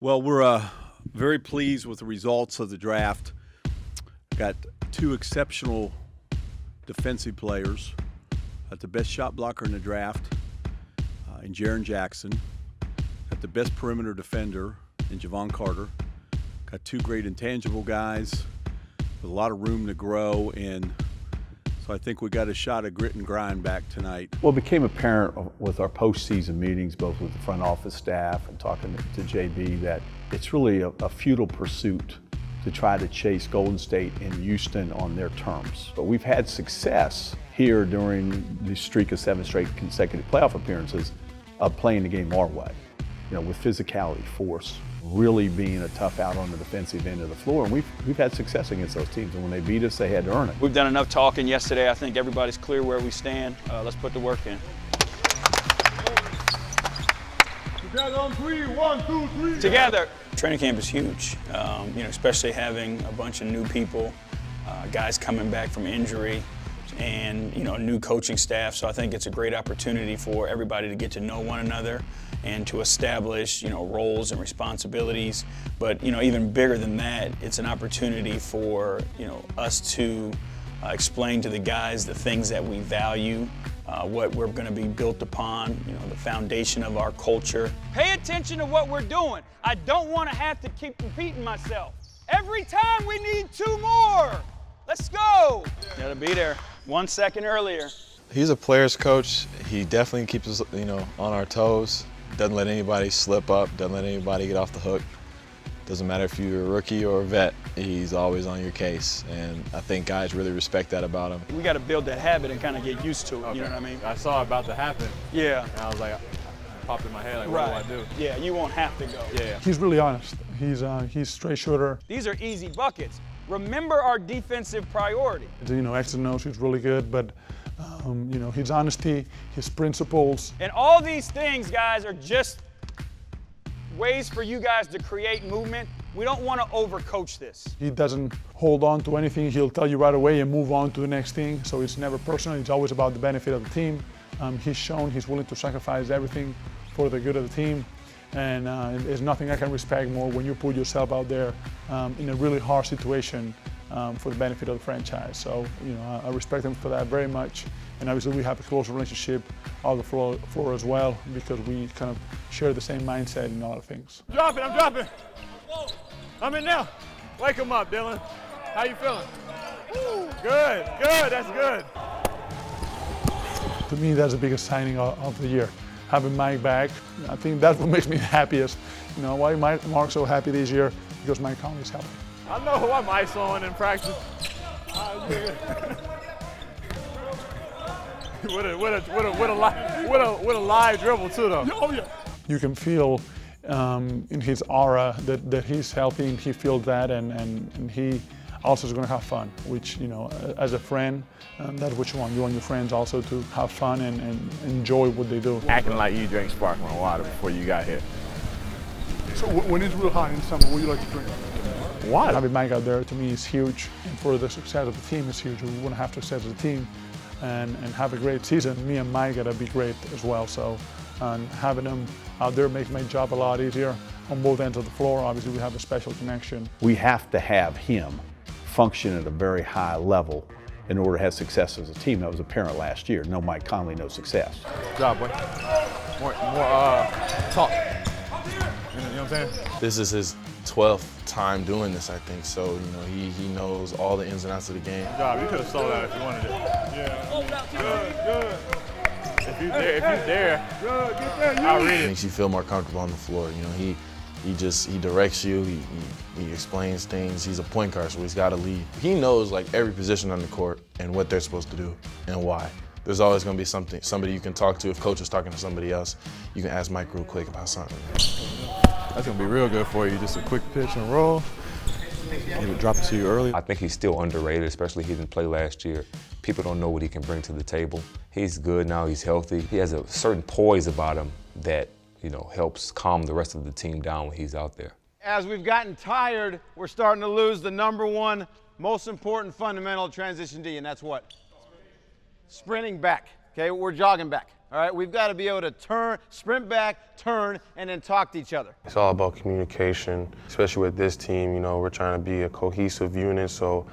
Well, we're very pleased with the results of the draft. Got two exceptional defensive players. Got the best shot blocker in the draft in Jaren Jackson. Got the best perimeter defender in Javon Carter. Got two great intangible guys with a lot of room to grow, and so I think we got a shot of grit and grind back tonight. Well, it became apparent with our postseason meetings, both with the front office staff and talking to JB, that it's really a futile pursuit to try to chase Golden State and Houston on their terms. But we've had success here during the streak of 7 straight consecutive playoff appearances of playing the game our way, with physicality, force, really being a tough out on the defensive end of the floor. And we've had success against those teams, and when they beat us, they had to earn it. We've done enough talking yesterday. I think everybody's clear where we stand. Let's put the work in. Together on 3, 1, 2, 3. Together. Training camp is huge, especially having a bunch of new people, guys coming back from injury, and a new coaching staff. So I think it's a great opportunity for everybody to get to know one another and to establish roles and responsibilities. But even bigger than that, it's an opportunity for us to explain to the guys the things that we value, what we're going to be built upon, the foundation of our culture. Pay attention to what we're doing. I don't want to have to keep repeating myself. Every time we need 2 more. Let's go. Got to be there 1 second earlier. He's a player's coach. He definitely keeps us, on our toes. Doesn't let anybody slip up. Doesn't let anybody get off the hook. Doesn't matter if you're a rookie or a vet. He's always on your case, and I think guys really respect that about him. We got to build that habit and kind of get used to it. Okay. You know what I mean? I saw it about to happen. Yeah. And I was like, popped in my head, like, Right. what do I do? Yeah, you won't have to go. Yeah. He's really honest. He's straight shooter. These are easy buckets. Remember our defensive priority. X and O's, he's really good, but his honesty, his principles. And all these things, guys, are just ways for you guys to create movement. We don't want to overcoach this. He doesn't hold on to anything. He'll tell you right away and move on to the next thing. So it's never personal. It's always about the benefit of the team. He's shown he's willing to sacrifice everything for the good of the team. And there's nothing I can respect more when you put yourself out there in a really hard situation for the benefit of the franchise. So, I respect him for that very much. And obviously we have a close relationship on the floor as well, because we kind of share the same mindset in a lot of things. I'm dropping. I'm in now. Wake him up, Dillon. How you feeling? Good, that's good. To me, that's the biggest signing of the year. Having Mike back, I think that's what makes me happiest. Why Marc's so happy this year? Because Mike Conley's healthy. I know who I'm isoing in practice. With a live dribble too, though. Oh yeah. You can feel in his aura that he's healthy, and he feels that, and he also is going to have fun. Which as a friend, that's what you want. You want your friends also to have fun and enjoy what they do. Acting like you drank sparkling water before you got here. So when it's real hot in summer, what do you like to drink? Water. Having Mike out there to me is huge, and for the success of the team is huge. We want to have success as a team and have a great season. Me and Mike gotta be great as well. So having him out there makes my job a lot easier on both ends of the floor. Obviously, we have a special connection. We have to have him function at a very high level in order to have success as a team. That was apparent last year. No Mike Conley, no success. Good job, boy. More talk. You know what I'm saying? This is his 12th time doing this, I think. So, he knows all the ins and outs of the game. Good job. You could have sold out if you wanted it. Yeah. Good. If you're there, good. Get there. I'll read it. Makes you feel more comfortable on the floor. He directs you. He explains things. He's a point guard, so he's got to lead. He knows every position on the court and what they're supposed to do and why. There's always going to be somebody you can talk to. If coach is talking to somebody else, you can ask Mike real quick about something. That's going to be real good for you. Just a quick pitch and roll. He would drop it to you early. I think he's still underrated, especially he didn't play last year. People don't know what he can bring to the table. He's good now, he's healthy. He has a certain poise about him that, helps calm the rest of the team down when he's out there. As we've gotten tired, we're starting to lose the number one most important fundamental transition D, and that's what? Sprinting back. Okay, we're jogging back. All right, we've got to be able to turn, sprint back, turn, and then talk to each other. It's all about communication, especially with this team. You know, we're trying to be a cohesive unit, so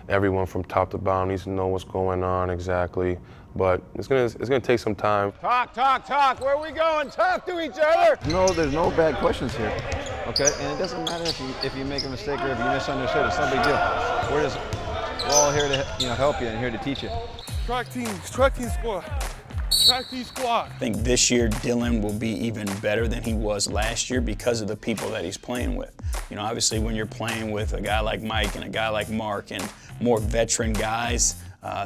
everyone from top to bottom needs to know what's going on exactly. But it's gonna take some time. Talk, talk, talk. Where are we going? Talk to each other. No, there's no bad questions here, okay? And it doesn't matter if you make a mistake or if you misunderstood. It's no big deal. We're all here to help you and here to teach you. Track team squad. Track team squad. I think this year Dillon will be even better than he was last year because of the people that he's playing with. You know, obviously when you're playing with a guy like Mike and a guy like Marc and more veteran guys,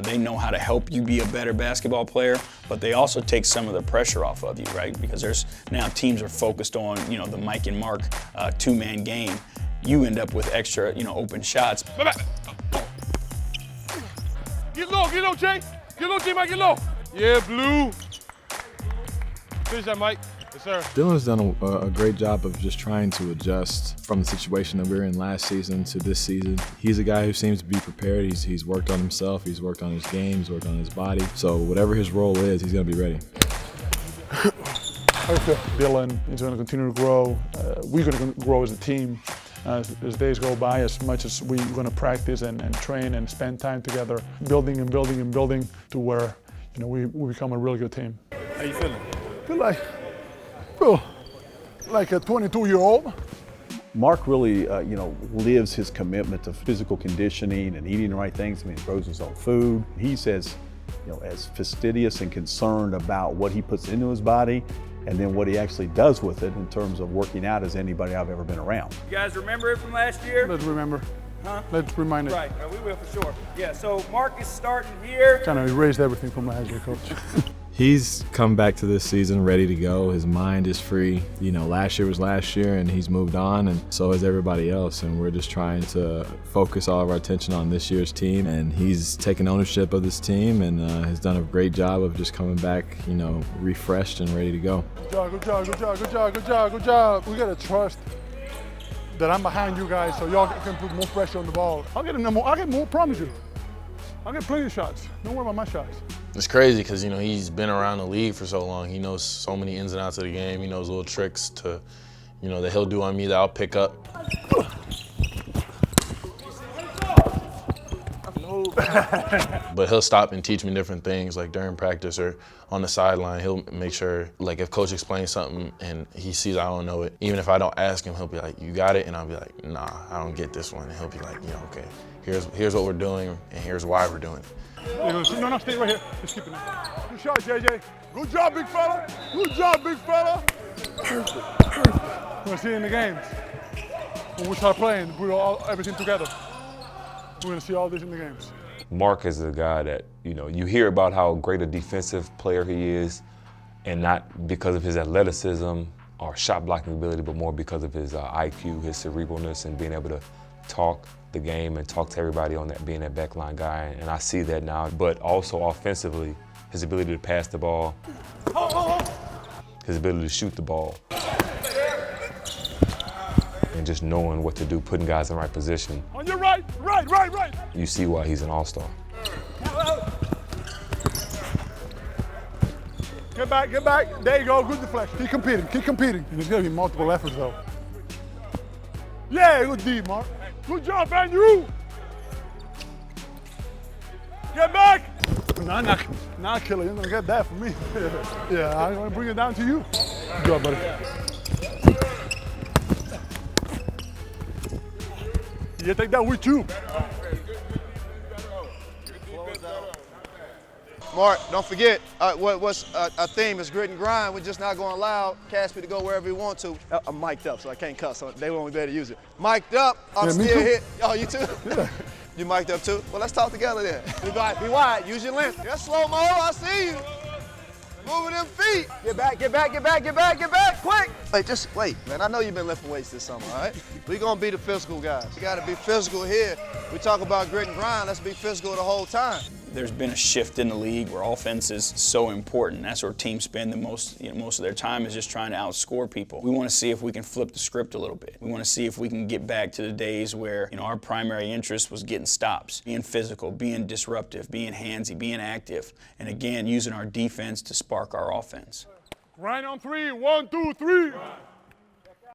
they know how to help you be a better basketball player, but they also take some of the pressure off of you, right? Because there's now teams are focused on, you know, the Mike and Marc two-man game. You end up with extra, you know, open shots. Get low, Jay. Get low, Jay, Mike, get low. Yeah, Blue. Finish that, Mike. Yes, sir. Dillon's done a great job of just trying to adjust from the situation that we were in last season to this season. He's a guy who seems to be prepared. He's worked on himself. He's worked on his game. He's worked on his body. So whatever his role is, he's going to be ready. I feel Dillon is going to continue to grow. We're going to grow as a team as days go by, as much as we're going to practice and train and spend time together, building and building and building to where, you know, we become a really good team. How you feeling? I feel like a 22-year-old. Marc really, lives his commitment to physical conditioning and eating the right things. I mean, he grows his own food. He's as fastidious and concerned about what he puts into his body and then what he actually does with it in terms of working out as anybody I've ever been around. You guys remember it from last year? Let's remember. Huh? Let's remind it. Right, we will for sure. Yeah, so Marc is starting here. Kind of erased everything from last year, Coach. He's come back to this season ready to go. His mind is free. You know, last year was last year, and he's moved on, and so has everybody else. And we're just trying to focus all of our attention on this year's team. And he's taken ownership of this team and has done a great job of just coming back, you know, refreshed and ready to go. Good job, good job, good job, good job, good job, good job. We gotta trust that I'm behind you guys, so y'all can put more pressure on the ball. I'll get more, promise you. I'll get plenty of shots. Don't worry about my shots. It's crazy because, you know, he's been around the league for so long. He knows so many ins and outs of the game. He knows little tricks to, you know, that he'll do on me that I'll pick up. But he'll stop and teach me different things, like during practice or on the sideline. He'll make sure, like if coach explains something and he sees I don't know it, even if I don't ask him, he'll be like, you got it? And I'll be like, nah, I don't get this one. And he'll be like, yeah, okay, here's what we're doing and here's why we're doing it. No, stay right here. Just keep it. Good shot, JJ. Good job, big fella. Good job, big fella. We're gonna see it in the games. When we start playing, put everything together. We're gonna see all this in the games. Marc is a guy that, you know, you hear about how great a defensive player he is, and not because of his athleticism or shot blocking ability, but more because of his IQ, his cerebralness, and being able to talk the game and talk to everybody on that, being that backline guy. And I see that now, but also offensively, his ability to pass the ball, his ability to shoot the ball, and just knowing what to do, putting guys in the right position. On your right. You see why he's an all-star. Get back. There you go, good deflection. Keep competing. There's gonna be multiple efforts though. Yeah, good D, Marc. Good job, man, you! Get back! Nah, killer, you're gonna get that from me. Yeah, I'm gonna bring it down to you. Good job, buddy. You take that with you. Marc, don't forget, what's our theme is grit and grind. We're just not going to allow Caspi to go wherever he wants to. I'm mic'd up, so I can't cuss, so they won't be able to use it. Mic'd up, I'm still here. Oh, you too? Yeah. You mic'd up too? Well, let's talk together then. Be wide, use your length. That's slow-mo, I see you. Moving them feet. Get back, quick. Wait, man, I know you've been lifting weights this summer, all right? We're going to be the physical guys. You got to be physical here. We talk about grit and grind, let's be physical the whole time. There's been a shift in the league where offense is so important. That's where teams spend the most of their time is just trying to outscore people. We want to see if we can flip the script a little bit. We want to see if we can get back to the days where our primary interest was getting stops, being physical, being disruptive, being handsy, being active, and again, using our defense to spark our offense. Right on 3, 1, 2, 3.